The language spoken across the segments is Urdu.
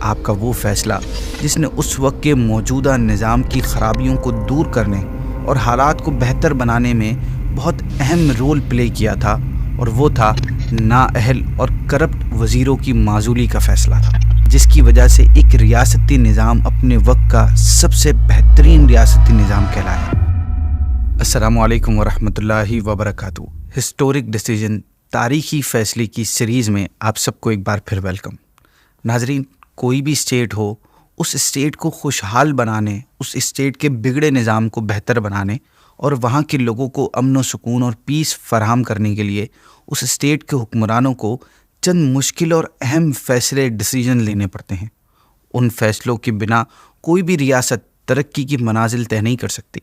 آپ کا وہ فیصلہ جس نے اس وقت کے موجودہ نظام کی خرابیوں کو دور کرنے اور حالات کو بہتر بنانے میں بہت اہم رول پلے کیا تھا، اور وہ تھا نااہل اور کرپٹ وزیروں کی معزولی کا فیصلہ تھا، جس کی وجہ سے ایک ریاستی نظام اپنے وقت کا سب سے بہترین ریاستی نظام کہلایا۔ السلام علیکم ورحمۃ اللہ وبرکاتہ۔ ہسٹورک ڈیسیژن تاریخی فیصلے کی سیریز میں آپ سب کو ایک بار پھر ویلکم۔ ناظرین، کوئی بھی اسٹیٹ ہو، اس اسٹیٹ کو خوشحال بنانے، اس اسٹیٹ کے بگڑے نظام کو بہتر بنانے اور وہاں کے لوگوں کو امن و سکون اور پیس فراہم کرنے کے لیے اس اسٹیٹ کے حکمرانوں کو چند مشکل اور اہم فیصلے ڈیسیژن لینے پڑتے ہیں۔ ان فیصلوں کے بنا کوئی بھی ریاست ترقی کی منازل طے نہیں کر سکتی۔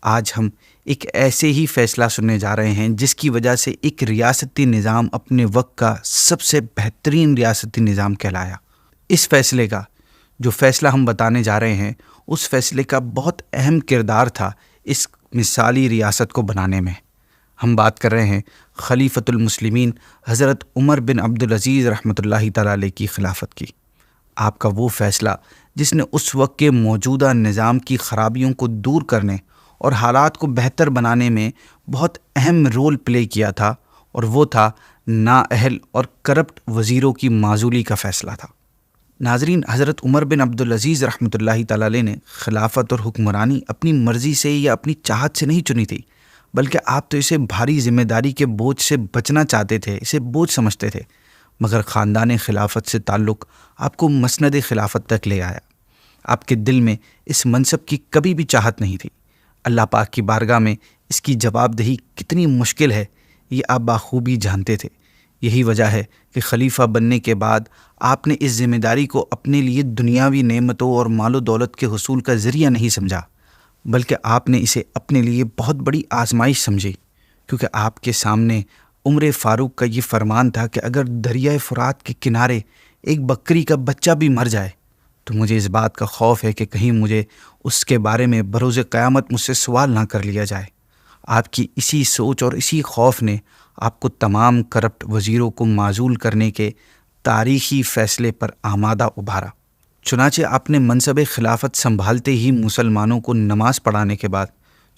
آج ہم ایک ایسے ہی فیصلہ سننے جا رہے ہیں جس کی وجہ سے ایک ریاستی نظام اپنے وقت کا سب سے بہترین ریاستی نظام کہلایا۔ اس فیصلے کا جو فیصلہ ہم بتانے جا رہے ہیں، اس فیصلے کا بہت اہم کردار تھا اس مثالی ریاست کو بنانے میں۔ ہم بات کر رہے ہیں خلیفۃ المسلمین حضرت عمر بن عبدالعزیز رحمۃ اللہ تعالیٰ علیہ کی خلافت کی۔ آپ کا وہ فیصلہ جس نے اس وقت کے موجودہ نظام کی خرابیوں کو دور کرنے اور حالات کو بہتر بنانے میں بہت اہم رول پلے کیا تھا، اور وہ تھا نااہل اور کرپٹ وزیروں کی معزولی کا فیصلہ تھا۔ ناظرین، حضرت عمر بن عبدالعزیز رحمۃ اللہ تعالیٰ علیہ نے خلافت اور حکمرانی اپنی مرضی سے یا اپنی چاہت سے نہیں چنی تھی، بلکہ آپ تو اسے بھاری ذمہ داری کے بوجھ سے بچنا چاہتے تھے، اسے بوجھ سمجھتے تھے، مگر خاندان خلافت سے تعلق آپ کو مسند خلافت تک لے آیا۔ آپ کے دل میں اس منصب کی کبھی بھی چاہت نہیں تھی۔ اللہ پاک کی بارگاہ میں اس کی جواب دہی کتنی مشکل ہے، یہ آپ بخوبی جانتے تھے۔ یہی وجہ ہے کہ خلیفہ بننے کے بعد آپ نے اس ذمہ داری کو اپنے لیے دنیاوی نعمتوں اور مال و دولت کے حصول کا ذریعہ نہیں سمجھا، بلکہ آپ نے اسے اپنے لیے بہت بڑی آزمائش سمجھی، کیونکہ آپ کے سامنے عمر فاروق کا یہ فرمان تھا کہ اگر دریائے فرات کے کنارے ایک بکری کا بچہ بھی مر جائے تو مجھے اس بات کا خوف ہے کہ کہیں مجھے اس کے بارے میں بروز قیامت مجھ سے سوال نہ کر لیا جائے۔ آپ کی اسی سوچ اور اسی خوف نے آپ کو تمام کرپٹ وزیروں کو معزول کرنے کے تاریخی فیصلے پر آمادہ ابھارا۔ چنانچہ آپ نے منصب خلافت سنبھالتے ہی مسلمانوں کو نماز پڑھانے کے بعد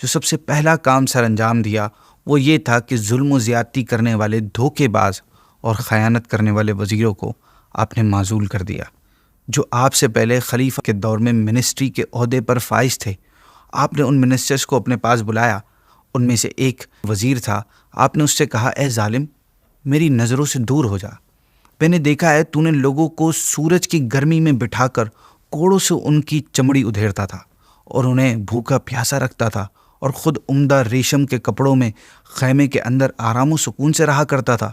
جو سب سے پہلا کام سر انجام دیا وہ یہ تھا کہ ظلم و زیادتی کرنے والے دھوکے باز اور خیانت کرنے والے وزیروں کو آپ نے معزول کر دیا۔ جو آپ سے پہلے خلیفہ کے دور میں منسٹری کے عہدے پر فائز تھے، آپ نے ان منسٹرز کو اپنے پاس بلایا۔ ان میں سے ایک وزیر تھا، آپ نے اس سے کہا، اے ظالم، میری نظروں سے دور ہو جا۔ میں نے دیکھا ہے تو نے لوگوں کو سورج کی گرمی میں بٹھا کر کوڑوں سے ان کی چمڑی ادھیڑتا تھا اور انہیں بھوکا پیاسا رکھتا تھا، اور خود عمدہ ریشم کے کپڑوں میں خیمے کے اندر آرام و سکون سے رہا کرتا تھا۔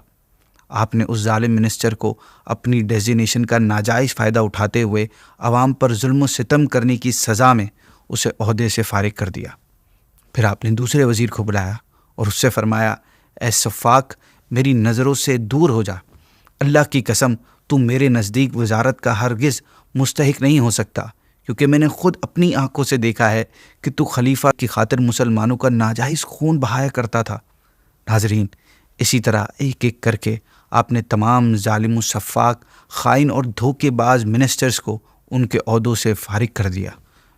آپ نے اس ظالم منسٹر کو اپنی ڈیزینیشن کا ناجائز فائدہ اٹھاتے ہوئے عوام پر ظلم و ستم کرنے کی سزا میں اسے عہدے سے فارغ کر دیا۔ پھر آپ نے دوسرے وزیر کو بلایا اور اس سے فرمایا، اے سفاک، میری نظروں سے دور ہو جا۔ اللہ کی قسم، تو میرے نزدیک وزارت کا ہرگز مستحق نہیں ہو سکتا، کیونکہ میں نے خود اپنی آنکھوں سے دیکھا ہے کہ تو خلیفہ کی خاطر مسلمانوں کا ناجائز خون بہایا کرتا تھا۔ ناظرین، اسی طرح ایک ایک کر کے آپ نے تمام ظالم و سفاک، خائن اور دھوکے باز منسٹرز کو ان کے عہدوں سے فارغ کر دیا،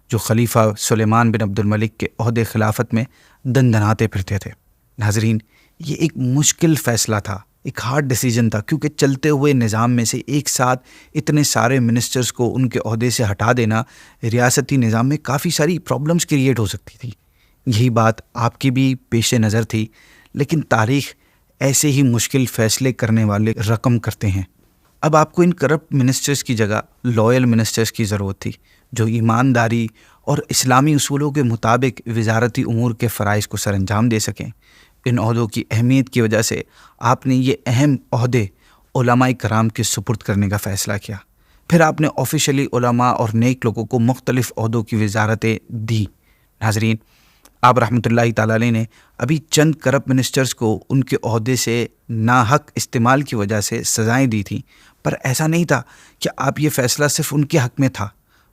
جو خلیفہ سلیمان بن عبد الملک کے عہد خلافت میں دندناتے پھرتے تھے۔ ناظرین، یہ ایک مشکل فیصلہ تھا، ایک ہارڈ ڈیسیجن تھا، کیونکہ چلتے ہوئے نظام میں سے ایک ساتھ اتنے سارے منسٹرز کو ان کے عہدے سے ہٹا دینا ریاستی نظام میں کافی ساری پرابلمز کریٹ ہو سکتی تھی۔ یہی بات آپ کی بھی پیش نظر تھی، لیکن تاریخ ایسے ہی مشکل فیصلے کرنے والے رقم کرتے ہیں۔ اب آپ کو ان کرپٹ منسٹرز کی جگہ لائل منسٹرز کی ضرورت تھی، جو ایمانداری اور اسلامی اصولوں کے مطابق وزارتی امور کے فرائض کو سر انجام دے سکیں۔ ان عہدوں کی اہمیت کی وجہ سے آپ نے یہ اہم عہدے علماء کرام کے سپرد کرنے کا فیصلہ کیا۔ پھر آپ نے آفیشلی علماء اور نیک لوگوں کو مختلف عہدوں کی وزارتیں دی۔ ناظرین، آپ رحمۃ اللہ تعالیٰ علیہ نے ابھی چند کرپٹ منسٹرز کو ان کے عہدے سے ناحق استعمال کی وجہ سے سزائیں دی تھیں، پر ایسا نہیں تھا کہ آپ یہ فیصلہ صرف ان کے حق میں تھا،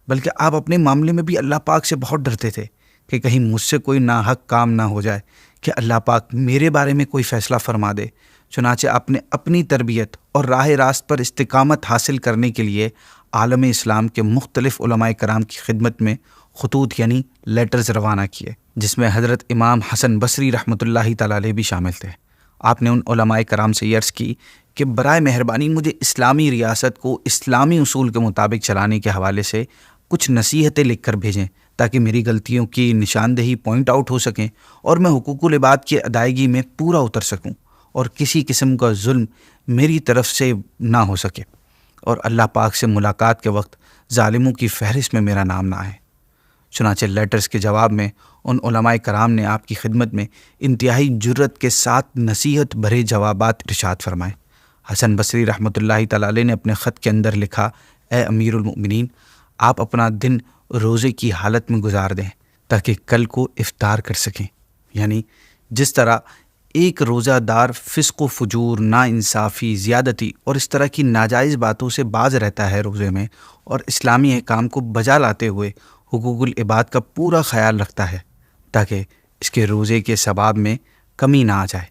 بلکہ آپ اپنے معاملے میں بھی اللہ پاک سے بہت ڈرتے تھے کہ کہیں مجھ سے کوئی ناحق کام نہ ہو جائے، کہ اللہ پاک میرے بارے میں کوئی فیصلہ فرما دے۔ چنانچہ آپ نے اپنی تربیت اور راہ راست پر استقامت حاصل کرنے کے لیے عالم اسلام کے مختلف علماء کرام کی خدمت میں خطوط یعنی لیٹرز روانہ کیے، جس میں حضرت امام حسن بصری رحمۃ اللہ تعالی علیہ بھی شامل تھے۔ آپ نے ان علماء کرام سے یہ عرض کی کہ برائے مہربانی مجھے اسلامی ریاست کو اسلامی اصول کے مطابق چلانے کے حوالے سے کچھ نصیحتیں لکھ کر بھیجیں تاکہ میری غلطیوں کی نشاندہی پوائنٹ آؤٹ ہو سکیں اور میں حقوق العباد کی ادائیگی میں پورا اتر سکوں اور کسی قسم کا ظلم میری طرف سے نہ ہو سکے، اور اللہ پاک سے ملاقات کے وقت ظالموں کی فہرست میں میرا نام نہ آئے۔ چنانچہ لیٹرز کے جواب میں ان علماء کرام نے آپ کی خدمت میں انتہائی جرت کے ساتھ نصیحت بھرے جوابات ارشاد فرمائے۔ حسن بصری رحمۃ اللہ تعالی علیہ نے اپنے خط کے اندر لکھا، اے امیر المؤمنین، آپ اپنا دن روزے کی حالت میں گزار دیں تاکہ کل کو افطار کر سکیں۔ یعنی جس طرح ایک روزہ دار فسق و فجور، ناانصافی، زیادتی اور اس طرح کی ناجائز باتوں سے باز رہتا ہے روزے میں، اور اسلامی احکام کو بجا لاتے ہوئے حقوق العباد کا پورا خیال رکھتا ہے تاکہ اس کے روزے کے ثواب میں کمی نہ آ جائے،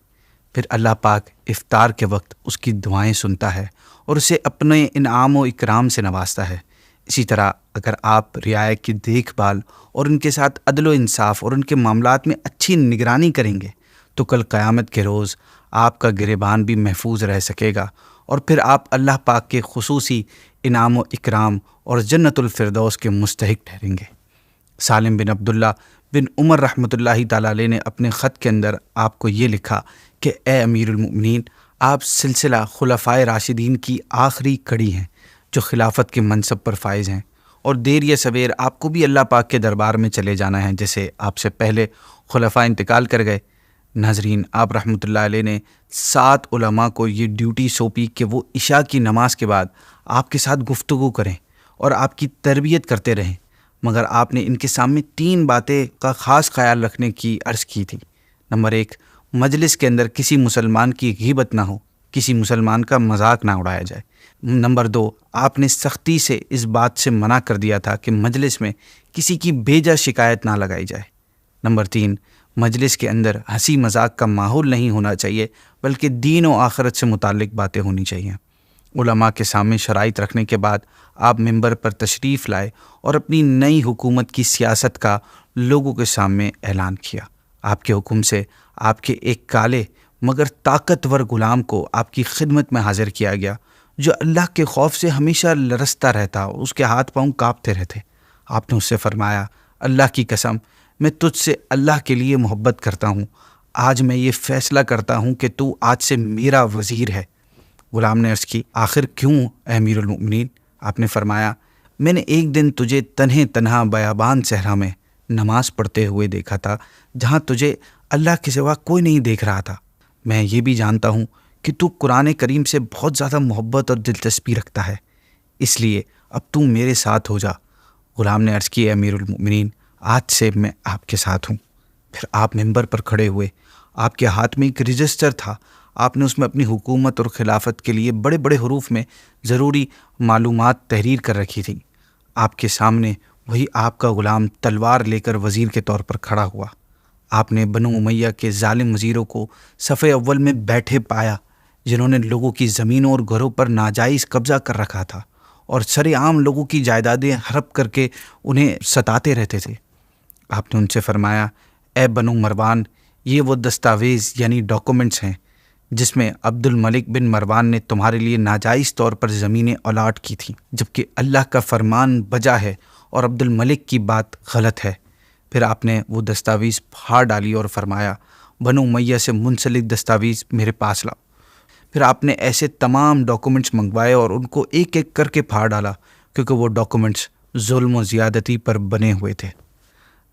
پھر اللہ پاک افطار کے وقت اس کی دعائیں سنتا ہے اور اسے اپنے انعام و اکرام سے نوازتا ہے۔ اسی طرح اگر آپ رعایا کی دیکھ بھال اور ان کے ساتھ عدل و انصاف اور ان کے معاملات میں اچھی نگرانی کریں گے تو کل قیامت کے روز آپ کا گریبان بھی محفوظ رہ سکے گا، اور پھر آپ اللہ پاک کے خصوصی انعام و اکرام اور جنت الفردوس کے مستحق ٹھہریں گے۔ سالم بن عبداللہ بن عمر رحمۃ اللہ تعالی علیہ نے اپنے خط کے اندر آپ کو یہ لکھا کہ اے امیر المؤمنین، آپ سلسلہ خلفائے راشدین کی آخری کڑی ہیں جو خلافت کے منصب پر فائز ہیں، اور دیر یا سویر آپ کو بھی اللہ پاک کے دربار میں چلے جانا ہے جیسے آپ سے پہلے خلفاء انتقال کر گئے۔ ناظرین، آپ رحمۃ اللہ علیہ نے 7 علماء کو یہ ڈیوٹی سونپی کہ وہ عشاء کی نماز کے بعد آپ کے ساتھ گفتگو کریں اور آپ کی تربیت کرتے رہیں، مگر آپ نے ان کے سامنے 3 باتیں کا خاص خیال رکھنے کی عرض کی تھی۔ نمبر 1، مجلس کے اندر کسی مسلمان کی غیبت نہ ہو، کسی مسلمان کا مذاق نہ اڑایا جائے۔ نمبر 2، آپ نے سختی سے اس بات سے منع کر دیا تھا کہ مجلس میں کسی کی بیجا شکایت نہ لگائی جائے۔ نمبر 3، مجلس کے اندر ہنسی مذاق کا ماحول نہیں ہونا چاہیے بلکہ دین و آخرت سے متعلق باتیں ہونی چاہیے۔ علماء کے سامنے شرائط رکھنے کے بعد آپ ممبر پر تشریف لائے اور اپنی نئی حکومت کی سیاست کا لوگوں کے سامنے اعلان کیا۔ آپ کے حکم سے آپ کے ایک کالے مگر طاقتور غلام کو آپ کی خدمت میں حاضر کیا گیا جو اللہ کے خوف سے ہمیشہ لرزتا رہتا اور اس کے ہاتھ پاؤں کانپتے رہتے۔ آپ نے اس سے فرمایا، اللہ کی قسم، میں تجھ سے اللہ کے لیے محبت کرتا ہوں، آج میں یہ فیصلہ کرتا ہوں کہ تو آج سے میرا وزیر ہے۔ غلام نے عرض کی، آخر کیوں اے امیر المؤمنین؟ آپ نے فرمایا، میں نے ایک دن تجھے تنہا بیابان صحرا میں نماز پڑھتے ہوئے دیکھا تھا جہاں تجھے اللہ کے سوا کوئی نہیں دیکھ رہا تھا۔ میں یہ بھی جانتا ہوں کہ تو قرآن کریم سے بہت زیادہ محبت اور دلچسپی رکھتا ہے، اس لیے اب تو میرے ساتھ ہو جا۔ غلام نے عرض کی، اے امیر المؤمنین، آج سے میں آپ کے ساتھ ہوں۔ پھر آپ ممبر پر کھڑے ہوئے، آپ کے ہاتھ میں ایک رجسٹر تھا، آپ نے اس میں اپنی حکومت اور خلافت کے لیے بڑے بڑے حروف میں ضروری معلومات تحریر کر رکھی تھیں۔ آپ کے سامنے وہی آپ کا غلام تلوار لے کر وزیر کے طور پر کھڑا ہوا۔ آپ نے بنو امیہ کے ظالم وزیروں کو صفِ اول میں بیٹھے پایا جنہوں نے لوگوں کی زمینوں اور گھروں پر ناجائز قبضہ کر رکھا تھا اور سر عام لوگوں کی جائیدادیں ہڑپ کر کے انہیں ستاتے رہتے تھے۔ آپ نے ان سے فرمایا، اے بنو مروان، یہ وہ دستاویز یعنی ڈاکومنٹس ہیں جس میں عبد الملک بن مروان نے تمہارے لیے ناجائز طور پر زمینیں الاٹ کی تھیں، جبکہ اللہ کا فرمان بجا ہے اور عبد الملک کی بات غلط ہے۔ پھر آپ نے وہ دستاویز پھاڑ ڈالی اور فرمایا، بنو امیہ سے منسلک دستاویز میرے پاس لاؤ۔ پھر آپ نے ایسے تمام ڈاکومنٹس منگوائے اور ان کو ایک ایک کر کے پھاڑ ڈالا کیونکہ وہ ڈاکومنٹس ظلم و زیادتی پر بنے ہوئے تھے۔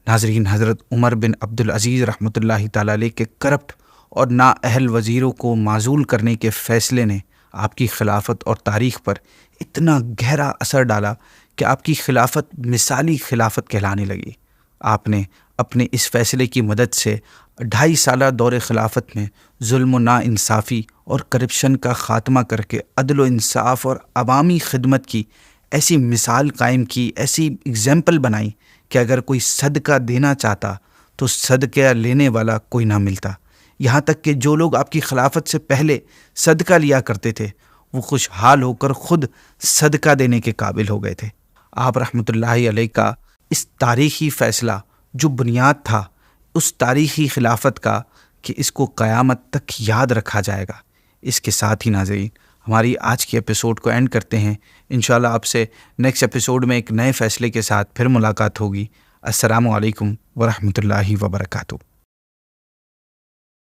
ناظرین، حضرت عمر بن عبدالعزیز رحمۃ اللہ تعالی علیہ کے کرپٹ اور نااہل وزیروں کو معزول کرنے کے فیصلے نے آپ کی خلافت اور تاریخ پر اتنا گہرا اثر ڈالا کہ آپ کی خلافت مثالی خلافت کہلانے لگی۔ آپ نے اپنے اس فیصلے کی مدد سے 2.5 سالہ دور خلافت میں ظلم و ناانصافی اور کرپشن کا خاتمہ کر کے عدل و انصاف اور عوامی خدمت کی ایسی مثال قائم کی، ایسی اگزامپل بنائی کہ اگر کوئی صدقہ دینا چاہتا تو صدقہ لینے والا کوئی نہ ملتا۔ یہاں تک کہ جو لوگ آپ کی خلافت سے پہلے صدقہ لیا کرتے تھے وہ خوشحال ہو کر خود صدقہ دینے کے قابل ہو گئے تھے۔ آپ رحمۃ اللہ علیہ کا اس تاریخی فیصلہ جو بنیاد تھا اس تاریخی خلافت کا کہ اس کو قیامت تک یاد رکھا جائے گا، اس کے ساتھ ہی ناظرین ہماری آج کی ایپیسوڈ کو اینڈ کرتے ہیں۔ انشاءاللہ آپ سے نیکسٹ ایپیسوڈ میں ایک نئے فیصلے کے ساتھ پھر ملاقات ہوگی۔ السلام علیکم ورحمۃ اللہ وبرکاتہ۔